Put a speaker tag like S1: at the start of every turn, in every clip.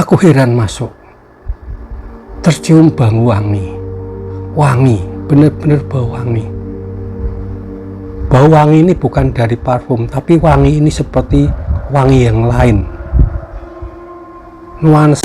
S1: Aku heran masuk, tercium bau wangi, bener-bener bau wangi. Bau wangi ini bukan dari parfum, tapi wangi ini seperti wangi yang lain. Nuansa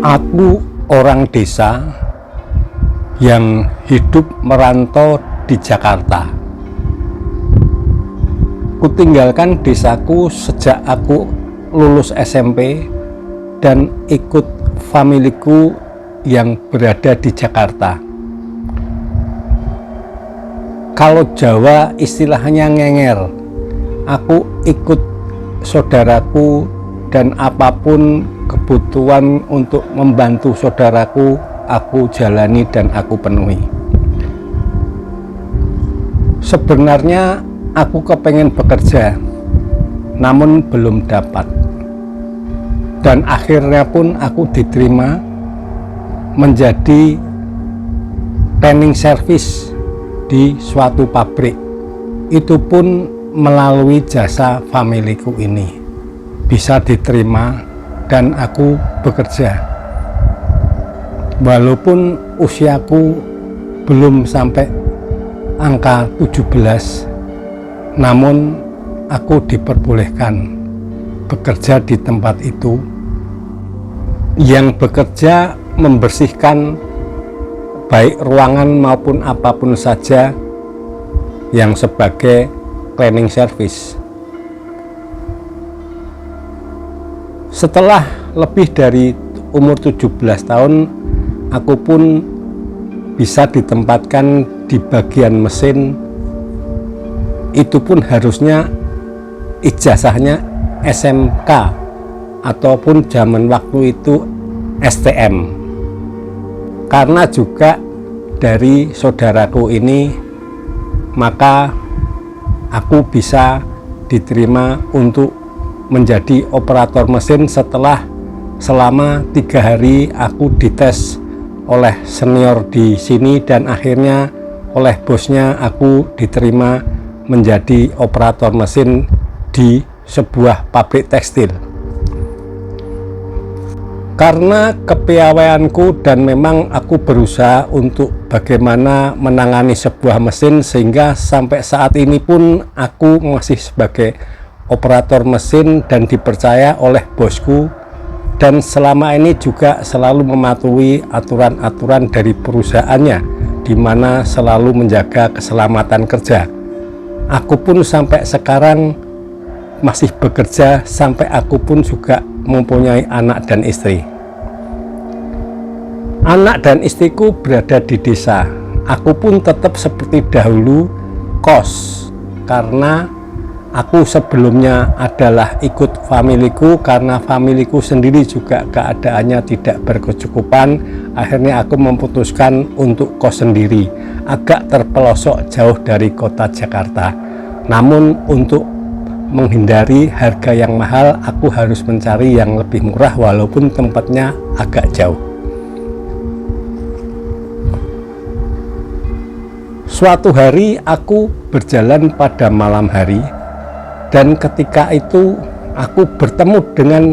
S1: Aku orang desa yang hidup merantau di Jakarta. Kutinggalkan desaku sejak aku lulus SMP dan ikut familiku yang berada di Jakarta. Kalau Jawa istilahnya ngenger. Aku ikut saudaraku dan apapun kebutuhan untuk membantu saudaraku, aku jalani dan aku penuhi. Sebenarnya aku kepengen bekerja, namun belum dapat. Dan akhirnya pun aku diterima menjadi cleaning service di suatu pabrik. Itu pun melalui jasa familiku ini. Bisa diterima dan aku bekerja walaupun usiaku belum sampai angka 17, namun aku diperbolehkan bekerja di tempat itu, yang bekerja membersihkan baik ruangan maupun apapun saja yang sebagai cleaning service. Setelah lebih dari umur 17 tahun, aku pun bisa ditempatkan di bagian mesin. Itu pun harusnya ijazahnya SMK ataupun zaman waktu itu STM. Karena juga dari saudaraku ini, maka aku bisa diterima untuk menjadi operator mesin setelah selama 3 hari aku dites oleh senior di sini dan akhirnya oleh bosnya aku diterima menjadi operator mesin di sebuah pabrik tekstil. Karena kepiawaianku dan memang aku berusaha untuk bagaimana menangani sebuah mesin, sehingga sampai saat ini pun aku masih sebagai operator mesin dan dipercaya oleh bosku, dan selama ini juga selalu mematuhi aturan-aturan dari perusahaannya, di mana selalu menjaga keselamatan kerja. Aku pun sampai sekarang masih bekerja, sampai aku pun juga mempunyai anak dan istri. Anak dan istriku berada di desa. Aku pun tetap seperti dahulu kos, karena aku sebelumnya adalah ikut familiku, karena familiku sendiri juga keadaannya tidak berkecukupan. Akhirnya aku memutuskan untuk kos sendiri, agak terpelosok jauh dari kota Jakarta. Namun untuk menghindari harga yang mahal, aku harus mencari yang lebih murah walaupun tempatnya agak jauh. Suatu hari aku berjalan pada malam hari, dan ketika itu aku bertemu dengan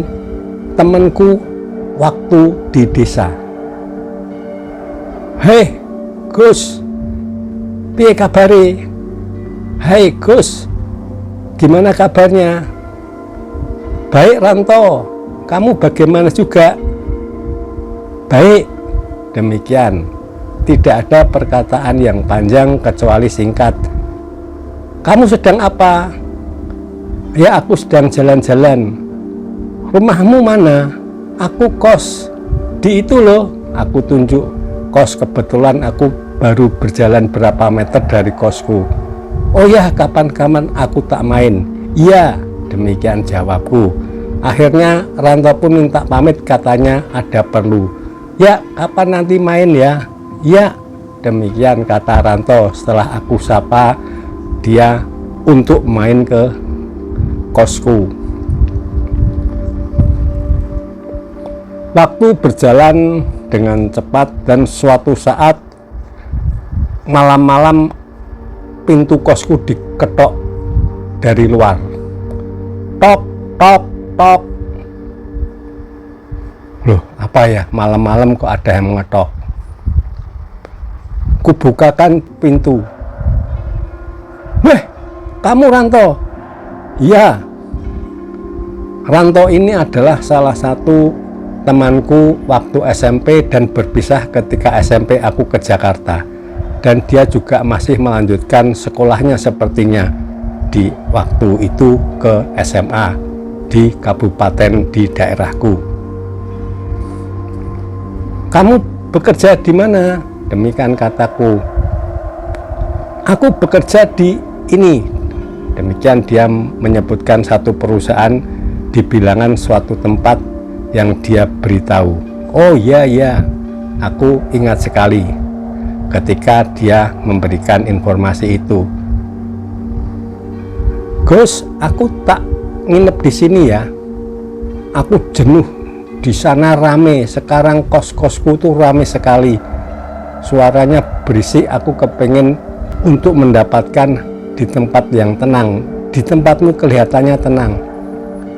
S1: temanku waktu di desa. "Hei Gus, piye kabare? Hei Gus, gimana kabarnya?" "Baik Ranto, kamu bagaimana juga?" "Baik." Demikian, tidak ada perkataan yang panjang kecuali singkat. Kamu sedang apa? Ya, aku sedang jalan-jalan. Rumahmu mana? Aku kos di itu loh. Aku tunjuk kos, kebetulan aku baru berjalan berapa meter dari kosku. Oh ya, kapan-kapan aku tak main. Iya, demikian jawabku. Akhirnya Ranto pun minta pamit, katanya ada perlu. Ya, kapan nanti main ya? Ya, demikian kata Ranto setelah aku sapa dia untuk main ke kosku. Waktu berjalan dengan cepat dan suatu saat malam-malam pintu kosku diketok dari luar. Tok, tok, tok. Loh, apa ya, malam-malam kok ada yang mengetok? Kubukakan pintu. Weh, kamu Ranto? Iya. Ranto ini adalah salah satu temanku waktu SMP dan berpisah ketika SMP aku ke Jakarta. Dan dia juga masih melanjutkan sekolahnya sepertinya di waktu itu ke SMA di kabupaten di daerahku. Kamu bekerja di mana? Demikian kataku. Aku bekerja di ini. Demikian dia menyebutkan satu perusahaan di bilangan suatu tempat yang dia beritahu. Oh iya, aku ingat sekali ketika dia memberikan informasi itu. Gus, aku tak nginep di sini ya. Aku jenuh. Di sana rame. Sekarang kos-kosku tuh rame sekali. Suaranya berisik. Aku kepengen untuk mendapatkan di tempat yang tenang. Di tempatmu kelihatannya tenang.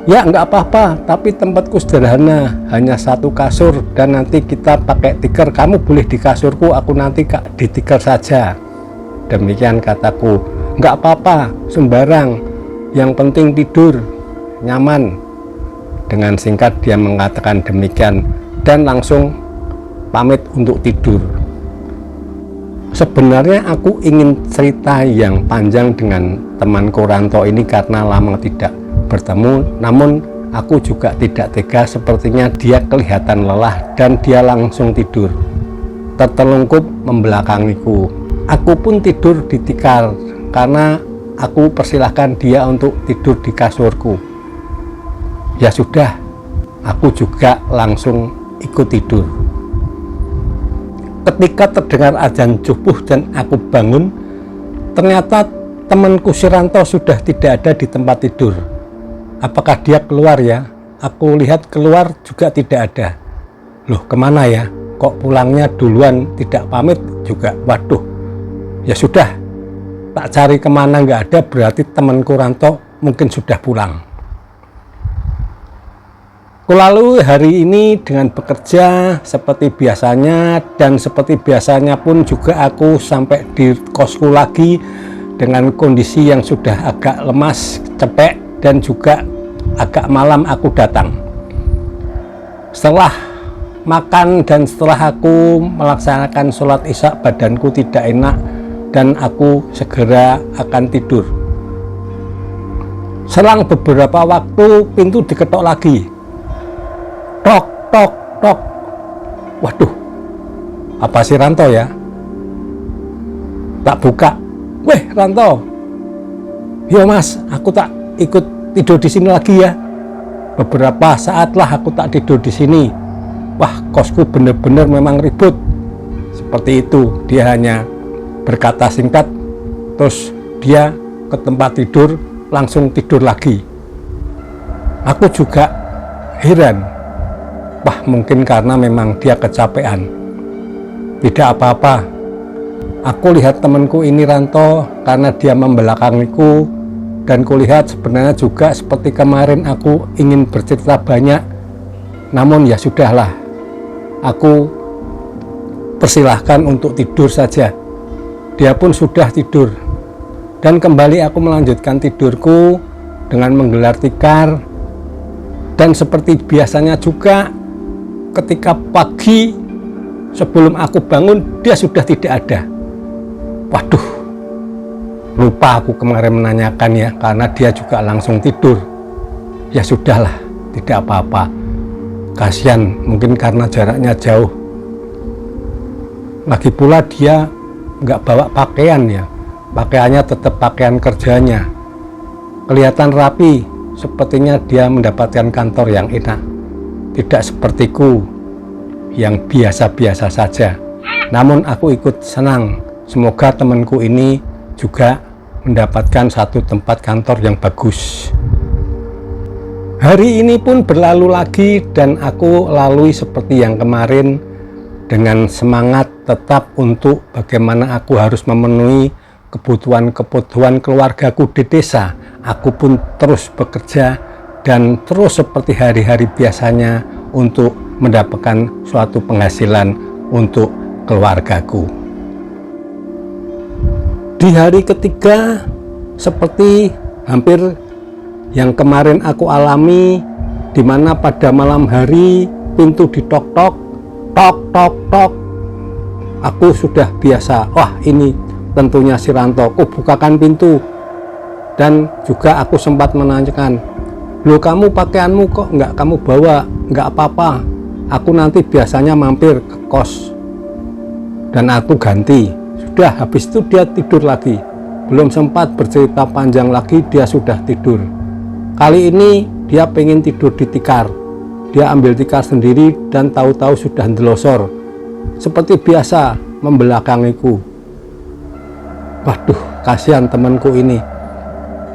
S1: Ya, nggak apa-apa, tapi tempatku sederhana, hanya satu kasur dan nanti kita pakai tikar. Kamu boleh di kasurku, aku nanti di tikar saja. Demikian kataku. Nggak apa-apa, sembarang. Yang penting tidur, nyaman. Dengan singkat dia mengatakan demikian dan langsung pamit untuk tidur. Sebenarnya aku ingin cerita yang panjang dengan temanku Ranto ini karena lama tidak bertemu, namun aku juga tidak tega, sepertinya dia kelihatan lelah dan dia langsung tidur tertelungkup membelakangiku. Aku pun tidur di tikar karena aku persilahkan dia untuk tidur di kasurku. Ya sudah, aku juga langsung ikut tidur. Ketika terdengar azan subuh dan aku bangun, ternyata temanku si Ranto sudah tidak ada di tempat tidur. Apakah dia keluar ya? Aku lihat keluar juga tidak ada. Loh, kemana ya? Kok pulangnya duluan, tidak pamit juga? Waduh, ya sudah, tak cari kemana nggak ada, berarti temanku Ranto mungkin sudah pulang. Lalu hari ini dengan bekerja seperti biasanya, dan seperti biasanya pun juga aku sampai di kosku lagi dengan kondisi yang sudah agak lemas, capek, dan juga agak malam aku datang. Setelah makan dan setelah aku melaksanakan sholat isya, badanku tidak enak dan aku segera akan tidur. Selang beberapa waktu pintu diketok lagi. Tok, tok, tok. Waduh, apa sih Ranto ya? Tak buka. Weh, Ranto. Yo mas, aku tak ikut tidur di sini lagi ya. Beberapa saat lah aku tak tidur di sini. Wah, kosku bener-bener memang ribut. Seperti itu, dia hanya berkata singkat, terus dia ke tempat tidur, langsung tidur lagi. Aku juga heran. Wah, mungkin karena memang dia kecapean. Tidak apa-apa. Aku lihat temanku ini Ranto karena dia membelakangiku, dan kulihat sebenarnya juga seperti kemarin aku ingin bercerita banyak. Namun ya sudahlah. Aku persilahkan untuk tidur saja. Dia pun sudah tidur. Dan kembali aku melanjutkan tidurku dengan menggelar tikar. Dan seperti biasanya juga, ketika pagi sebelum aku bangun dia sudah tidak ada. Waduh, Lupa aku kemarin menanyakan ya, karena dia juga langsung tidur. Ya sudahlah, tidak apa-apa. Kasihan, mungkin karena jaraknya jauh. Lagi pula dia nggak bawa pakaian ya, pakaiannya tetap pakaian kerjanya. Kelihatan rapi, sepertinya dia mendapatkan kantor yang enak. Tidak sepertiku yang biasa-biasa saja. Namun aku ikut senang. Semoga temanku ini juga mendapatkan satu tempat kantor yang bagus. Hari ini pun berlalu lagi dan aku lalui seperti yang kemarin dengan semangat tetap untuk bagaimana aku harus memenuhi kebutuhan-kebutuhan keluargaku di desa. Aku pun terus bekerja dan terus seperti hari-hari biasanya untuk mendapatkan suatu penghasilan untuk keluargaku. Di hari ketiga, seperti hampir yang kemarin aku alami, di mana pada malam hari pintu ditok-tok, tok-tok-tok. Aku sudah biasa, wah ini tentunya si Ranto, aku bukakan pintu. Dan juga aku sempat menanyakan, loh kamu pakaianmu kok nggak kamu bawa? Nggak apa-apa, aku nanti biasanya mampir ke kos dan aku ganti. Sudah, habis itu dia tidur lagi. Belum sempat bercerita panjang lagi, dia sudah tidur. Kali ini dia pengen tidur di tikar. Dia ambil tikar sendiri dan tahu-tahu sudah ndelosor. Seperti biasa membelakangiku. Waduh, kasihan temanku ini.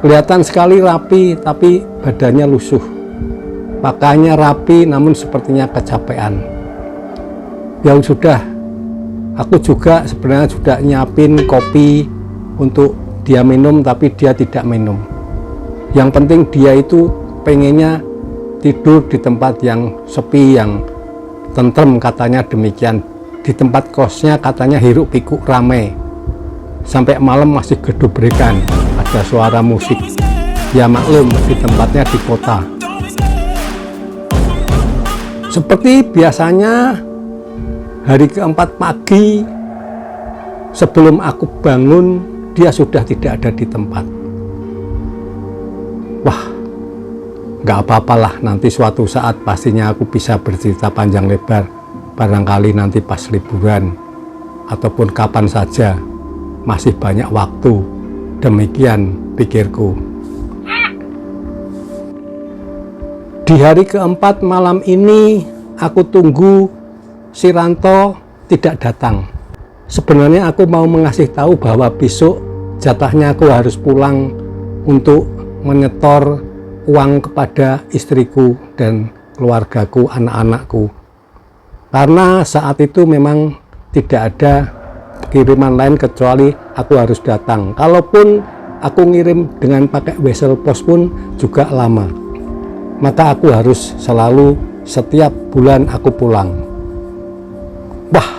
S1: Kelihatan sekali rapi, tapi badannya lusuh. Pakaiannya rapi, namun sepertinya kecapean. Ya sudah, aku juga sebenarnya sudah nyiapin kopi untuk dia minum, tapi dia tidak minum. Yang penting dia itu pengennya tidur di tempat yang sepi, yang tentrem, katanya demikian. Di tempat kosnya katanya hiruk pikuk ramai. Sampai malam masih gedubrekan, ada suara musik. Ya maklum, di tempatnya di kota. Seperti biasanya, hari keempat pagi sebelum aku bangun, dia sudah tidak ada di tempat. Wah, nggak apa-apalah, nanti suatu saat pastinya aku bisa bercerita panjang lebar. Barangkali nanti pas liburan ataupun kapan saja, masih banyak waktu. Demikian pikirku. Di hari keempat malam ini, aku tunggu si Ranto tidak datang. Sebenarnya aku mau mengasih tahu bahwa besok jatahnya aku harus pulang untuk menyetor uang kepada istriku dan keluargaku, anak-anakku. Karena saat itu memang tidak ada kiriman lain kecuali aku harus datang. Kalaupun aku ngirim dengan pakai wesel pos pun juga lama. Maka aku harus selalu setiap bulan aku pulang. Wah,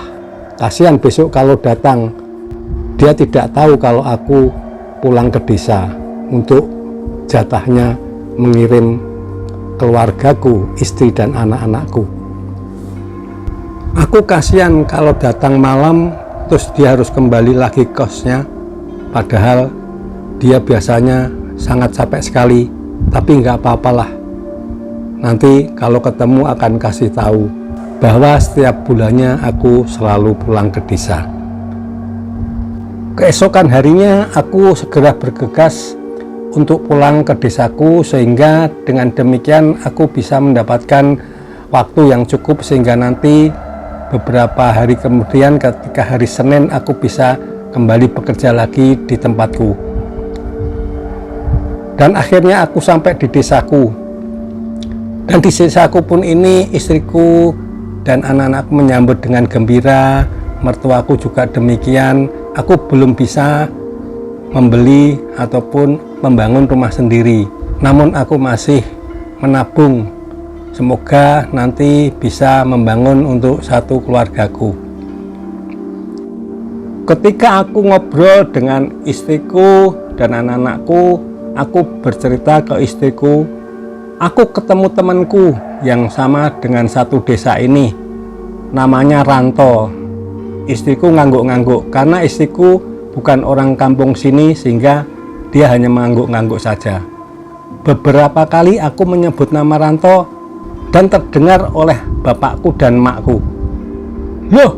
S1: kasihan besok kalau datang, dia tidak tahu kalau aku pulang ke desa untuk jatahnya mengirim keluargaku, istri dan anak-anakku. Aku kasihan kalau datang malam terus dia harus kembali lagi kosnya, padahal dia biasanya sangat capek sekali. Tapi nggak apa-apalah, nanti kalau ketemu akan kasih tahu bahwa setiap bulannya aku selalu pulang ke desa. Keesokan harinya aku segera bergegas untuk pulang ke desaku, sehingga dengan demikian aku bisa mendapatkan waktu yang cukup sehingga nanti beberapa hari kemudian ketika hari Senin aku bisa kembali bekerja lagi di tempatku. Dan akhirnya aku sampai di desaku. Dan di desaku pun ini istriku dan anak-anakku menyambut dengan gembira, mertuaku juga demikian. Aku belum bisa membeli ataupun membangun rumah sendiri, namun aku masih menabung. Semoga nanti bisa membangun untuk satu keluargaku. Ketika aku ngobrol dengan istriku dan anak-anakku, aku bercerita ke istriku, aku ketemu temanku yang sama dengan satu desa ini, namanya Ranto. Istriku ngangguk-ngangguk karena istriku bukan orang kampung sini sehingga dia hanya mengangguk-ngangguk saja. Beberapa kali aku menyebut nama Ranto dan terdengar oleh bapakku dan makku. Loh,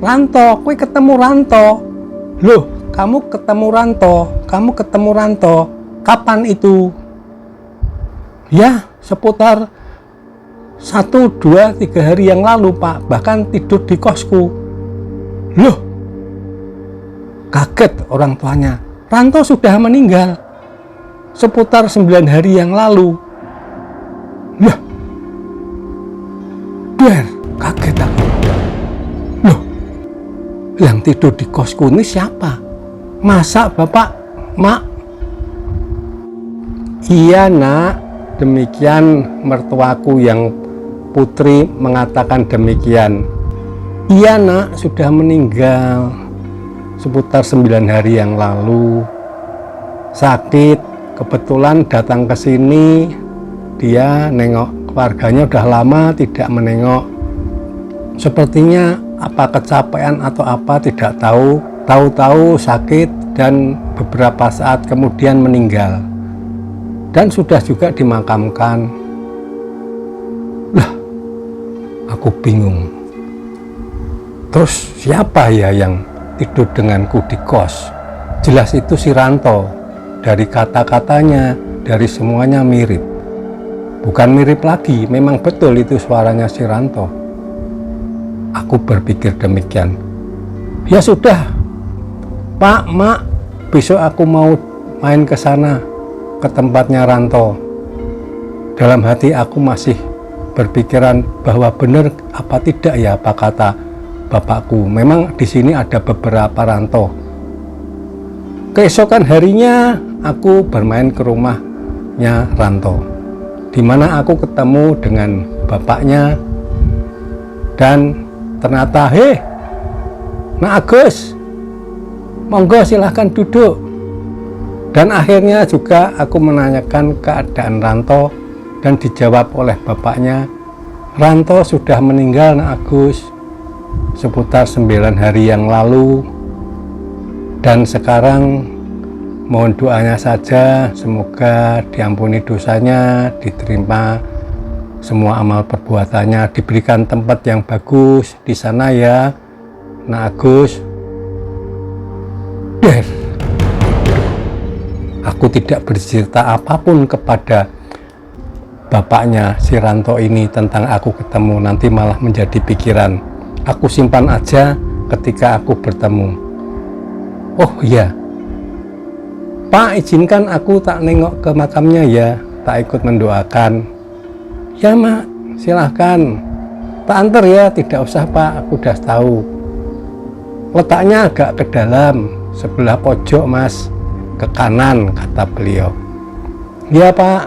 S1: Ranto, kowe ketemu Ranto. Loh, kamu ketemu Ranto, kamu ketemu Ranto. Kapan itu? Ya, seputar 1, 2, 3 hari yang lalu, Pak. Bahkan tidur di kosku. Loh, kaget orang tuanya. Ranto sudah meninggal seputar 9 hari yang lalu. Lah, kaget aku. Loh, yang tidur di kosku ini siapa? Masa bapak, mak? Iya nak, demikian mertuaku yang putri mengatakan demikian. Iya nak, sudah meninggal seputar 9 hari yang lalu. Sakit, kebetulan datang ke sini. Dia nengok keluarganya, udah lama tidak menengok. Sepertinya apa kecapean atau apa tidak tahu. Tahu-tahu sakit dan beberapa saat kemudian meninggal. Dan sudah juga dimakamkan. Lah, aku bingung. Terus siapa ya yang tidur denganku di kos? Jelas itu si Ranto. Dari kata-katanya, dari semuanya mirip. Bukan mirip lagi, memang betul itu suaranya si Ranto. Aku berpikir demikian. Ya sudah, Pak, Mak, besok aku mau main ke sana, ke tempatnya Ranto. Dalam hati aku masih berpikiran bahwa benar apa tidak ya apa kata bapakku. Memang di sini ada beberapa Ranto. Keesokan harinya aku bermain ke rumahnya Ranto, di mana aku ketemu dengan bapaknya dan ternyata, hei, Nak Agus, monggo silahkan duduk. Dan akhirnya juga aku menanyakan keadaan Ranto dan dijawab oleh bapaknya, Ranto sudah meninggal Nak Agus seputar 9 hari yang lalu. Dan sekarang mohon doanya saja, semoga diampuni dosanya, diterima semua amal perbuatannya, diberikan tempat yang bagus di sana ya, Nak Agus. Aku tidak bercerita apapun kepada bapaknya si Ranto ini tentang aku ketemu, nanti malah menjadi pikiran. Aku simpan aja ketika aku bertemu. Oh iya, Pak, izinkan aku tak nengok ke makamnya ya, tak ikut mendoakan. Ya Mak, silahkan. Tak antar ya, tidak usah Pak, aku udah tahu. Letaknya agak ke dalam, sebelah pojok Mas, ke kanan, kata beliau. Ya Pak,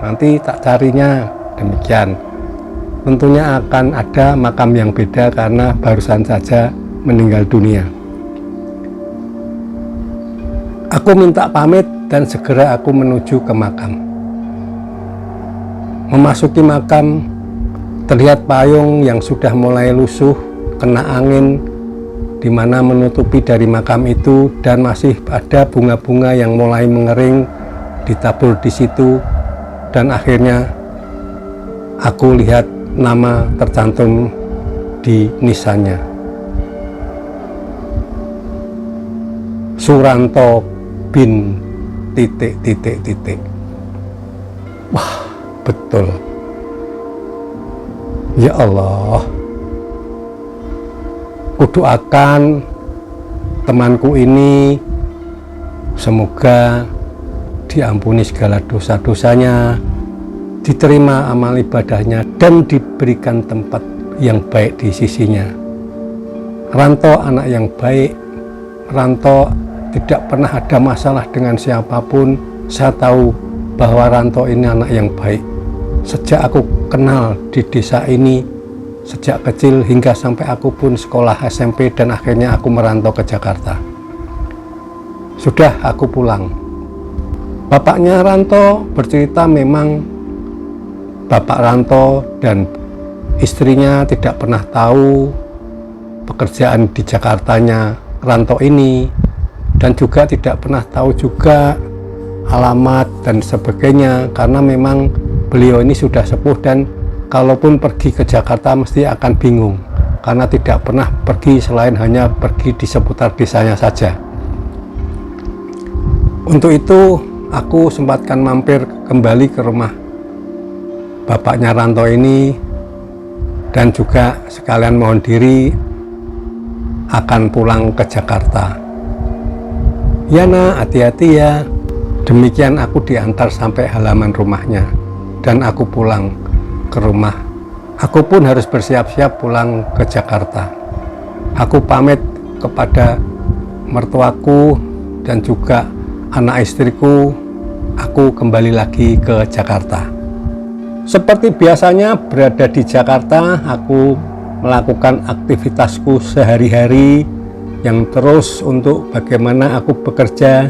S1: nanti tak carinya. Demikian. Tentunya akan ada makam yang beda karena barusan saja meninggal dunia. Aku minta pamit dan segera aku menuju ke makam. Memasuki makam, terlihat payung yang sudah mulai lusuh, kena angin, di mana menutupi dari makam itu, dan masih ada bunga-bunga yang mulai mengering ditabur di situ. Dan akhirnya aku lihat nama tercantum di nisannya, Suranto bin ... Wah, betul. Ya Allah, kudoakan temanku ini semoga diampuni segala dosa-dosanya, diterima amal ibadahnya, dan diberikan tempat yang baik di sisinya. Ranto anak yang baik. Ranto tidak pernah ada masalah dengan siapapun. Saya tahu bahwa Ranto ini anak yang baik. Sejak aku kenal di desa ini, sejak kecil hingga sampai aku pun sekolah SMP dan akhirnya aku merantau ke Jakarta. Sudah aku pulang. Bapaknya Ranto bercerita memang Bapak Ranto dan istrinya tidak pernah tahu pekerjaan di Jakartanya Ranto ini, dan juga tidak pernah tahu juga alamat dan sebagainya, karena memang beliau ini sudah sepuh dan kalaupun pergi ke Jakarta mesti akan bingung karena tidak pernah pergi selain hanya pergi di seputar desanya saja. Untuk itu aku sempatkan mampir kembali ke rumah bapaknya Ranto ini dan juga sekalian mohon diri akan pulang ke Jakarta. Ya nak, hati-hati ya. Demikian aku diantar sampai halaman rumahnya dan aku pulang ke rumah. Aku pun harus bersiap-siap pulang ke Jakarta. Aku pamit kepada mertuaku dan juga anak istriku. Aku kembali lagi ke Jakarta. Seperti biasanya berada di Jakarta, aku melakukan aktivitasku sehari-hari yang terus untuk bagaimana aku bekerja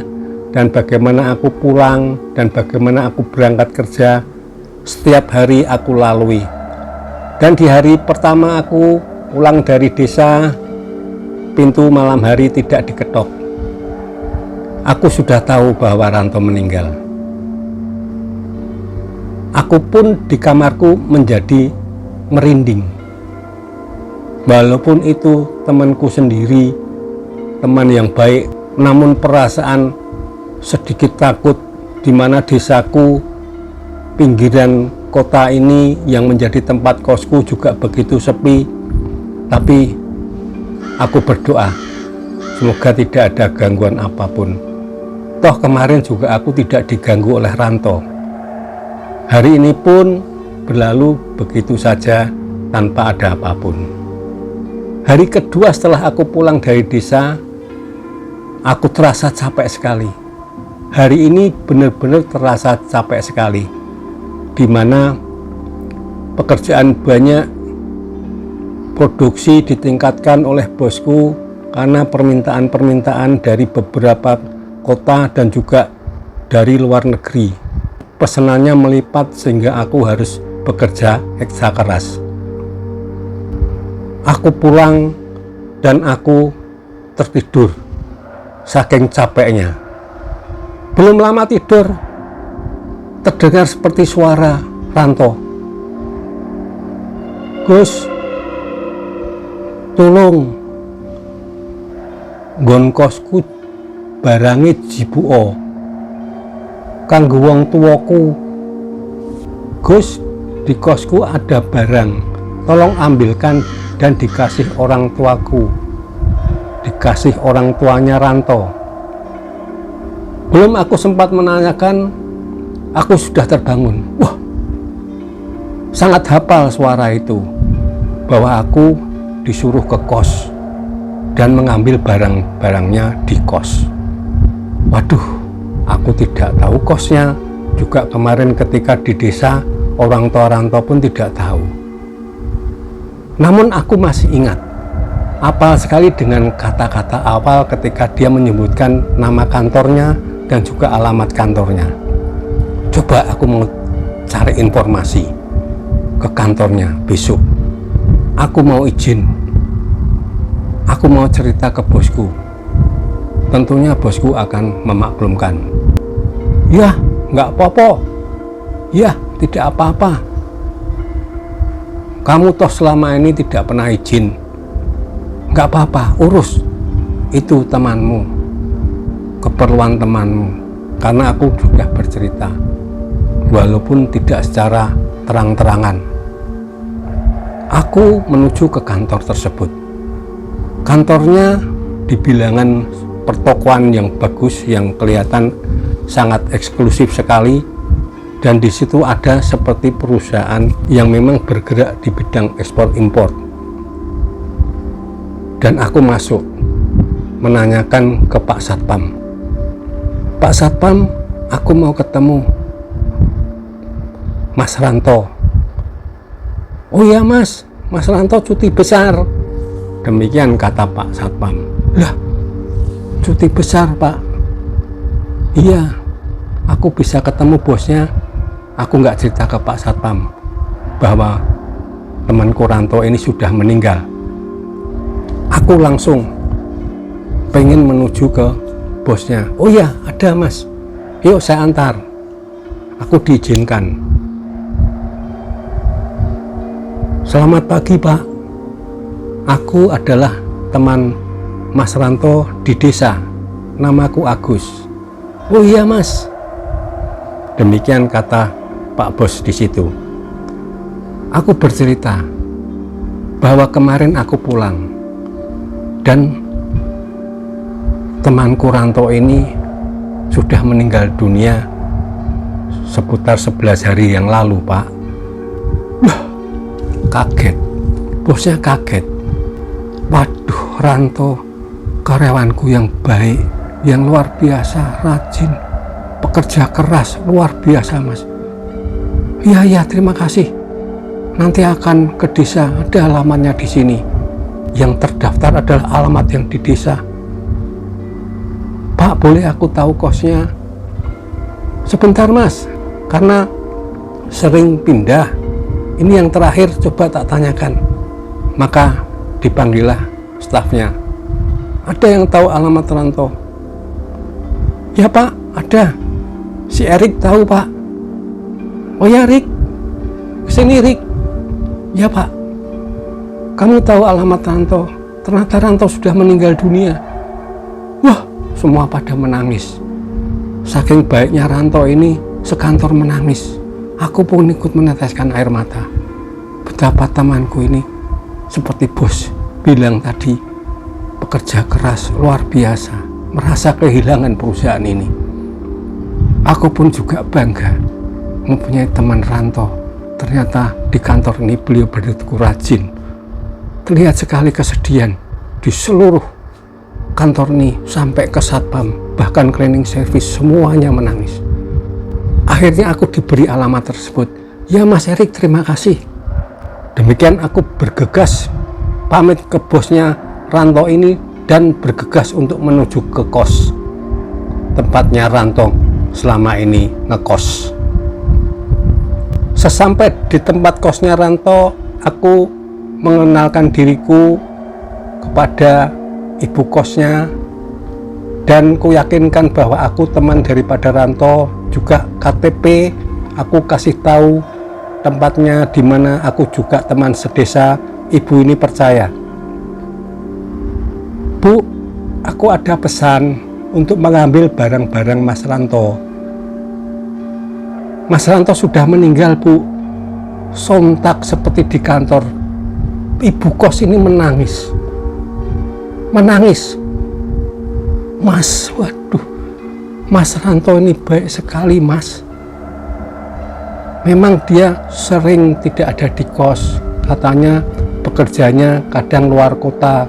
S1: dan bagaimana aku pulang dan bagaimana aku berangkat kerja. Setiap hari aku lalui. Dan di hari pertama aku pulang dari desa, pintu malam hari tidak diketok. Aku sudah tahu bahwa Ranto meninggal. Aku pun di kamarku menjadi merinding. Walaupun itu temanku sendiri, teman yang baik, namun perasaan sedikit takut di mana desaku, pinggiran kota ini yang menjadi tempat kosku juga begitu sepi. Tapi aku berdoa semoga tidak ada gangguan apapun. Toh kemarin juga aku tidak diganggu oleh Ranto. Hari ini pun berlalu begitu saja tanpa ada apapun. Hari kedua setelah aku pulang dari desa, aku terasa capek sekali. Hari ini benar-benar terasa capek sekali, di mana pekerjaan banyak, produksi ditingkatkan oleh bosku karena permintaan-permintaan dari beberapa kota dan juga dari luar negeri. Pesanannya melipat sehingga aku harus bekerja ekstra keras. Aku pulang dan aku tertidur saking capeknya. Belum lama tidur, terdengar seperti suara Ranto. Gus, tolong, nggon kosku barange jibuo kanggo wong tuaku. Gus, di kosku ada barang, tolong ambilkan dan dikasih orang tuaku, dikasih orang tuanya Ranto. Belum aku sempat menanyakan, aku sudah terbangun. Wah, sangat hafal suara itu, bahwa aku disuruh ke kos dan mengambil barang-barangnya di kos. Waduh, aku tidak tahu kosnya. Juga kemarin ketika di desa, orang tua Ranto pun tidak tahu. Namun aku masih ingat, apal sekali dengan kata-kata awal ketika dia menyebutkan nama kantornya dan juga alamat kantornya. Coba aku mau cari informasi ke kantornya besok. Aku mau izin. Aku mau cerita ke bosku. Tentunya bosku akan memaklumkan. Ya, nggak apa-apa. Ya, tidak apa-apa. Kamu toh selama ini tidak pernah izin. Nggak apa-apa, urus. Itu temanmu, keperluan temanmu. Karena aku sudah bercerita, walaupun tidak secara terang-terangan. Aku menuju ke kantor tersebut. Kantornya di bilangan pertokoan yang bagus, yang kelihatan sangat eksklusif sekali, dan di situ ada seperti perusahaan yang memang bergerak di bidang ekspor impor. Dan aku masuk menanyakan ke Pak Satpam. Pak Satpam, aku mau ketemu Mas Ranto. Oh iya Mas Ranto cuti besar. Demikian kata Pak Satpam. Lah, cuti besar Pak? Iya, aku bisa ketemu bosnya. Aku nggak cerita ke Pak Satpam bahwa temanku Ranto ini sudah meninggal. Aku langsung pengen menuju ke bosnya, oh ya ada mas, yuk saya antar. Aku diizinkan. Selamat pagi pak, aku adalah teman Mas Ranto di desa, namaku Agus. Oh iya mas, demikian kata Pak Bos di situ. Aku bercerita bahwa kemarin aku pulang dan temanku Ranto ini sudah meninggal dunia seputar 11 hari yang lalu pak. Wah, kaget, bosnya kaget. Waduh, Ranto karyawanku yang baik, yang luar biasa, rajin, pekerja keras, luar biasa mas. Iya terima kasih, nanti akan ke desa, ada alamatnya di sini. Yang terdaftar adalah alamat yang di desa. Pak, boleh aku tahu kosnya? Sebentar mas, karena sering pindah. Ini yang terakhir, coba tak tanyakan. Maka dipanggillah stafnya. Ada yang tahu alamat Ranto? Ya pak, ada. Si Erik tahu pak. Oh ya Rik, kesini Rik. Ya pak, kamu tahu alamat Ranto? Ternyata Ranto sudah meninggal dunia. Wah, semua pada menangis. Saking baiknya Ranto ini, sekantor menangis. Aku pun ikut meneteskan air mata. Betapa temanku ini, seperti bos bilang tadi, pekerja keras luar biasa, merasa kehilangan perusahaan ini. Aku pun juga bangga mempunyai teman Ranto. Ternyata di kantor ini beliau begitu rajin. Terlihat sekali kesedihan di seluruh kantor ini, sampai ke satpam, bahkan cleaning service, semuanya menangis. Akhirnya aku diberi alamat tersebut. Ya Mas Erik, terima kasih. Demikian aku bergegas pamit ke bosnya Ranto ini dan bergegas untuk menuju ke kos tempatnya Ranto selama ini ngekos. Sesampai di tempat kosnya Ranto, aku mengenalkan diriku kepada ibu kosnya dan ku yakinkan bahwa aku teman daripada Ranto, juga KTP aku kasih tahu tempatnya di mana aku juga teman sedesa. Ibu ini percaya. Bu, aku ada pesan untuk mengambil barang-barang Mas Ranto. Mas Ranto sudah meninggal bu. Sontak seperti di kantor, ibu kos ini menangis. Mas, waduh, Mas Ranto ini baik sekali mas. Memang dia sering tidak ada di kos, katanya pekerjanya kadang luar kota.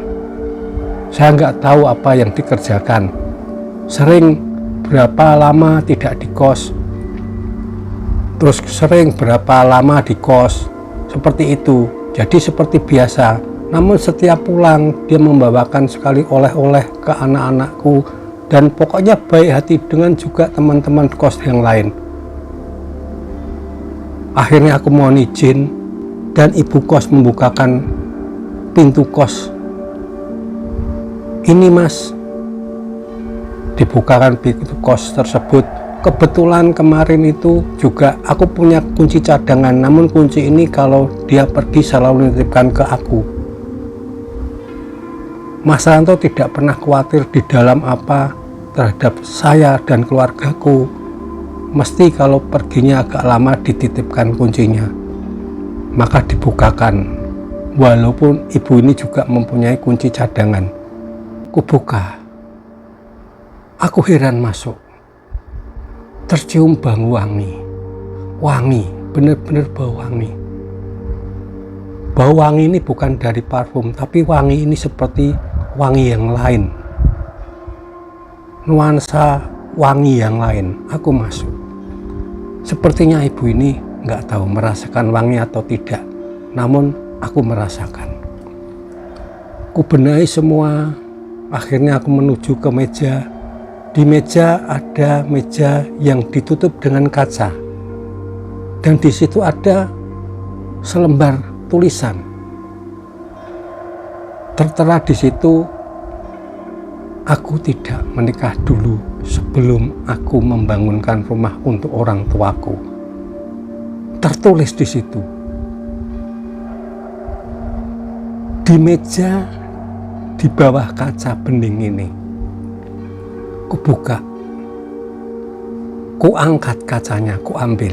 S1: Saya nggak tahu apa yang dikerjakan. Sering berapa lama tidak di kos, terus sering berapa lama di kos, seperti itu. Jadi seperti biasa. Namun setiap pulang dia membawakan sekali oleh-oleh ke anak-anakku, dan pokoknya baik hati dengan juga teman-teman kos yang lain. Akhirnya aku mohon izin dan ibu kos membukakan pintu kos. Ini mas, dibukakan pintu kos tersebut. Kebetulan kemarin itu juga aku punya kunci cadangan, namun kunci ini kalau dia pergi selalu menitipkan ke aku. Mas Ranto tidak pernah khawatir di dalam apa terhadap saya dan keluargaku. Mesti kalau perginya agak lama dititipkan kuncinya, maka dibukakan. Walaupun ibu ini juga mempunyai kunci cadangan. Kubuka. Aku heran masuk. Tercium bau wangi, benar-benar bau wangi. Bau wangi ini bukan dari parfum, tapi wangi ini seperti wangi yang lain, nuansa wangi yang lain. Aku masuk. Sepertinya ibu ini nggak tahu merasakan wangi atau tidak, namun aku merasakan. Ku benahi semua. Akhirnya aku menuju ke meja. Di meja ada meja yang ditutup dengan kaca, dan di situ ada selembar tulisan. Tertera di situ Aku tidak menikah dulu sebelum aku membangunkan rumah untuk orang tuaku. Tertulis di situ. Di meja di bawah kaca bening ini. Kubuka. Ku angkat kacanya, ku ambil.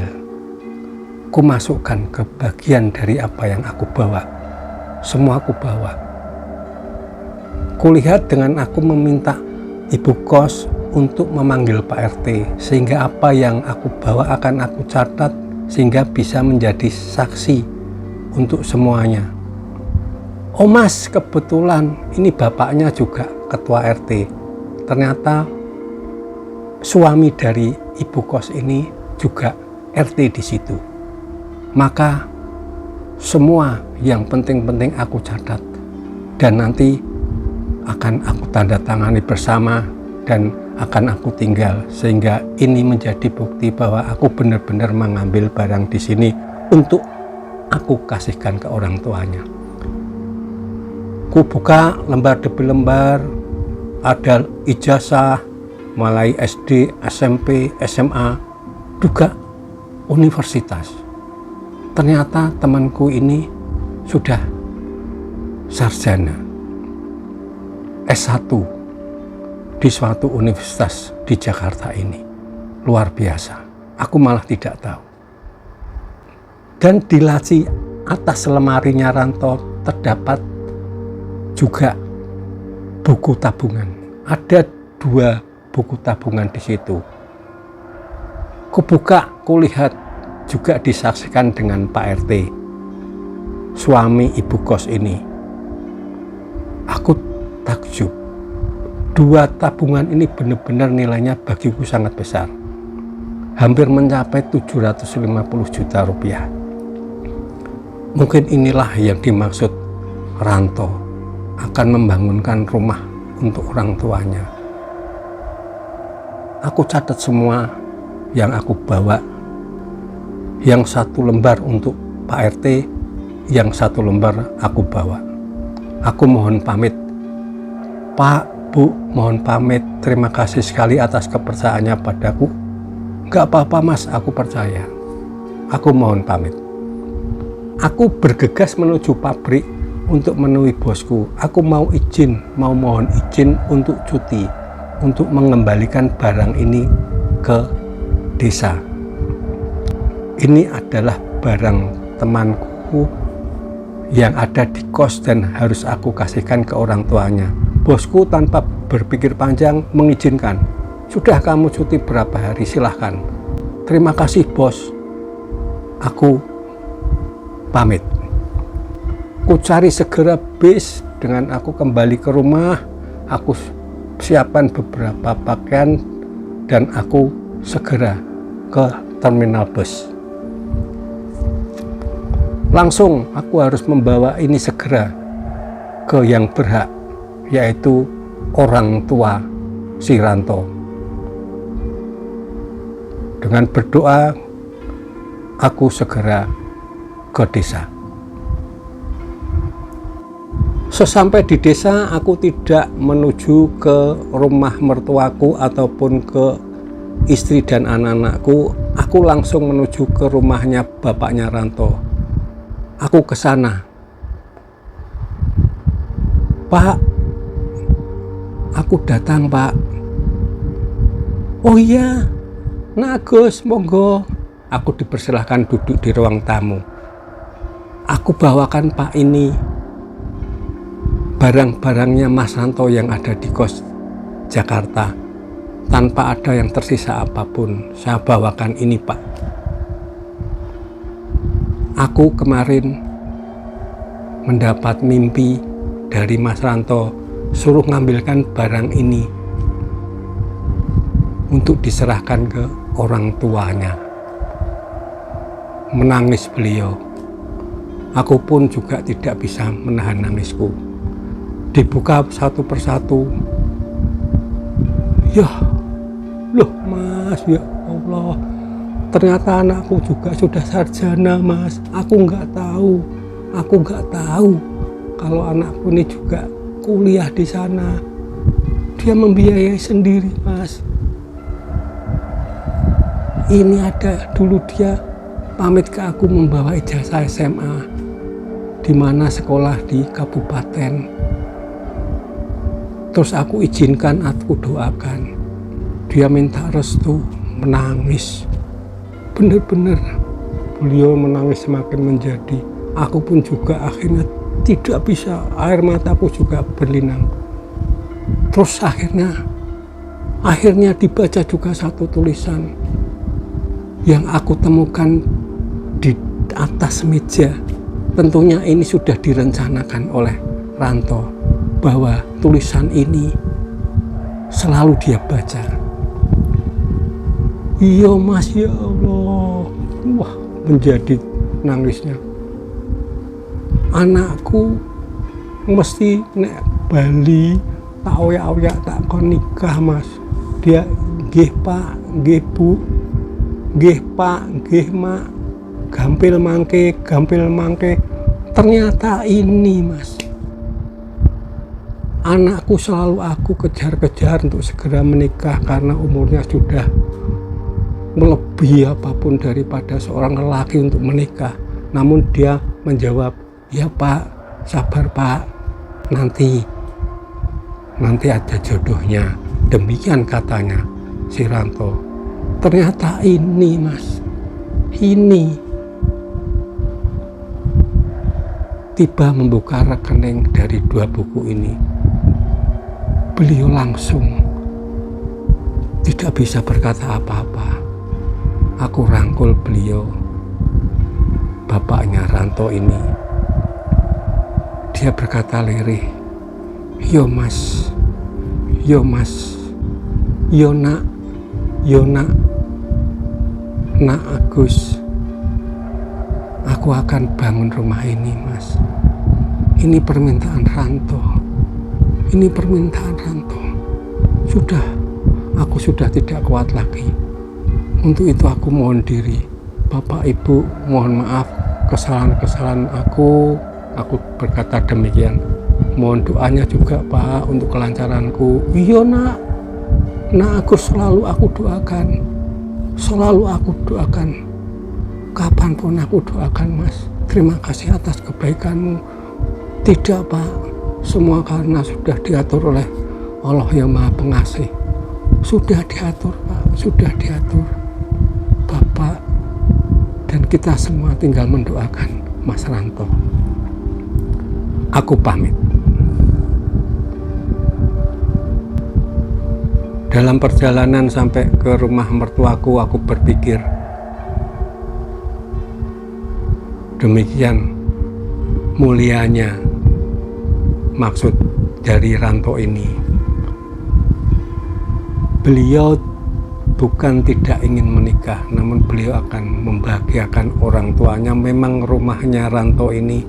S1: Ku masukkan ke bagian dari apa yang aku bawa. Semua aku bawa. Kulihat dengan aku meminta ibu kos untuk memanggil Pak RT, sehingga apa yang aku bawa akan aku catat sehingga bisa menjadi saksi untuk semuanya. Oh mas, kebetulan ini bapaknya juga ketua RT. Ternyata suami dari ibu kos ini juga RT di situ. Maka semua yang penting-penting aku catat dan nanti akan aku tanda tangani bersama dan akan aku tinggal, sehingga ini menjadi bukti bahwa aku benar-benar mengambil barang di sini untuk aku kasihkan ke orang tuanya. Ku buka lembar demi lembar, ada ijazah mulai SD, SMP, SMA, juga universitas. Ternyata temanku ini sudah sarjana S1 di suatu universitas di Jakarta ini. Luar biasa. Aku malah tidak tahu. Dan di laci atas lemarinya Ranto terdapat juga buku tabungan. Ada 2 buku tabungan di situ. Kubuka, kulihat, juga disaksikan dengan Pak RT, suami ibu kos ini. Aku takjub. 2 tabungan ini benar-benar nilainya bagiku sangat besar. Hampir mencapai 750 juta rupiah. Mungkin inilah yang dimaksud Ranto akan membangunkan rumah untuk orang tuanya. Aku catat semua yang aku bawa. Yang 1 lembar untuk Pak RT, yang 1 lembar aku bawa. Aku mohon pamit. Pak, Bu, mohon pamit. Terima kasih sekali atas kepercayaannya padaku. Gak apa-apa mas, aku percaya. Aku mohon pamit. Aku bergegas menuju pabrik untuk menemui bosku. Aku mau mohon izin untuk cuti, untuk mengembalikan barang ini ke desa. Ini adalah barang temanku yang ada di kos dan harus aku kasihkan ke orang tuanya. Bosku tanpa berpikir panjang mengizinkan. Sudah, kamu cuti berapa hari, silahkan. Terima kasih bos. Aku pamit. Ku cari segera bis dengan aku kembali ke rumah. Aku siapkan beberapa pakaian dan aku segera ke terminal bus. Langsung aku harus membawa ini segera ke yang berhak, yaitu orang tua si Ranto. Dengan berdoa, aku segera ke desa. Sesampai di desa, aku tidak menuju ke rumah mertuaku ataupun ke istri dan anak-anakku. Aku langsung menuju ke rumahnya bapaknya Ranto. Aku ke sana. Pak, aku datang Pak. Oh iya, nah Gus, monggo. Aku dipersilahkan duduk di ruang tamu. Aku bawakan Pak ini barang-barangnya Mas Ranto yang ada di kos Jakarta. Tanpa ada yang tersisa apapun, saya bawakan ini Pak. Aku kemarin mendapat mimpi dari Mas Ranto, suruh ngambilkan barang ini untuk diserahkan ke orang tuanya. Menangis beliau. Aku pun juga tidak bisa menahan nangisku. Dibuka satu persatu. Ya, loh Mas, ya Allah. Ternyata anakku juga sudah sarjana Mas. Aku nggak tahu kalau anakku ini juga kuliah di sana. Dia membiayai sendiri, Mas. Ini ada dulu dia pamit ke aku membawa ijazah SMA, di mana sekolah di kabupaten. Terus aku izinkan, aku doakan. Dia minta restu, menangis. Benar-benar beliau menangis semakin menjadi. Aku pun juga akhirnya tidak bisa, air mataku juga berlinang. Terus akhirnya dibaca juga satu tulisan yang aku temukan di atas meja. Tentunya ini sudah direncanakan oleh Ranto, bahwa tulisan ini selalu dia baca. Iya Mas, ya Allah. Wah, menjadi nangisnya. Anakku mesti nek Bali tak oyak-oyak tak kon nikah Mas. Dia nggih Pak, nggih Bu, nggih Pak, nggih Mak, gampil mangke. Ternyata ini Mas, anakku selalu aku kejar-kejar untuk segera menikah karena umurnya sudah melebihi apapun daripada seorang lelaki untuk menikah. Namun dia menjawab, ya Pak, sabar Pak, nanti ada jodohnya. Demikian katanya si Ranto. Ternyata ini Mas, ini tiba membuka rekening dari 2 buku ini. Beliau langsung tidak bisa berkata apa-apa. Aku rangkul beliau, bapaknya Ranto ini. Dia berkata lirih, yo Mas, yo nak Agus, aku akan bangun rumah ini Mas. Ini permintaan Ranto. Aku sudah tidak kuat lagi. Untuk itu aku mohon diri. Bapak Ibu, mohon maaf kesalahan-kesalahan aku berkata demikian. Mohon doanya juga Pak untuk kelancaranku. Iya nak Agus, selalu aku doakan. Kapanpun aku doakan Mas. Terima kasih atas kebaikanmu. Tidak Pak, semua karena sudah diatur oleh Allah yang Maha Pengasih. Sudah diatur Pak, sudah diatur. Bapak dan kita semua tinggal mendoakan Mas Ranto. Aku pamit. Dalam perjalanan sampai ke rumah mertuaku, aku berpikir, demikian mulianya maksud dari Ranto ini. Beliau bukan tidak ingin menikah, namun beliau akan membahagiakan orang tuanya. Memang rumahnya Ranto ini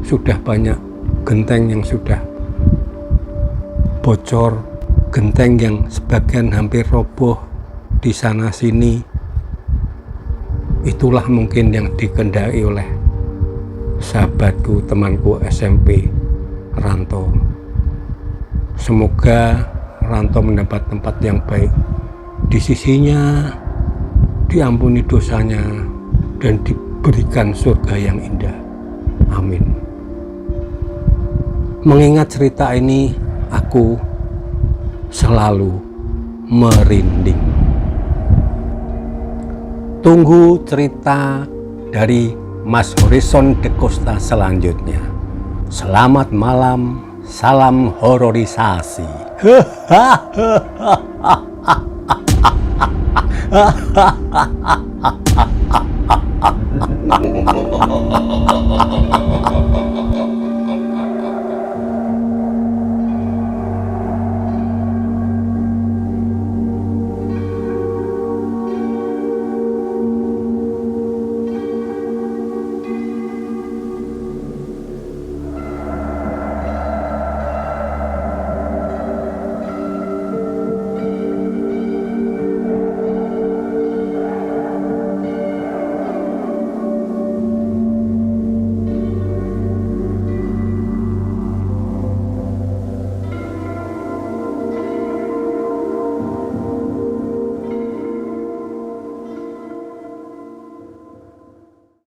S1: sudah banyak genteng yang sudah bocor, genteng yang sebagian hampir roboh di sana sini. Itulah mungkin yang dikendaki oleh sahabatku, temanku SMP, Ranto. Semoga Ranto mendapat tempat yang baik di sisinya, diampuni dosanya, dan diberikan surga yang indah. Amin. Mengingat cerita ini, aku selalu merinding. Tunggu cerita dari Mas Horizon de Costa selanjutnya. Selamat malam, salam hororisasi.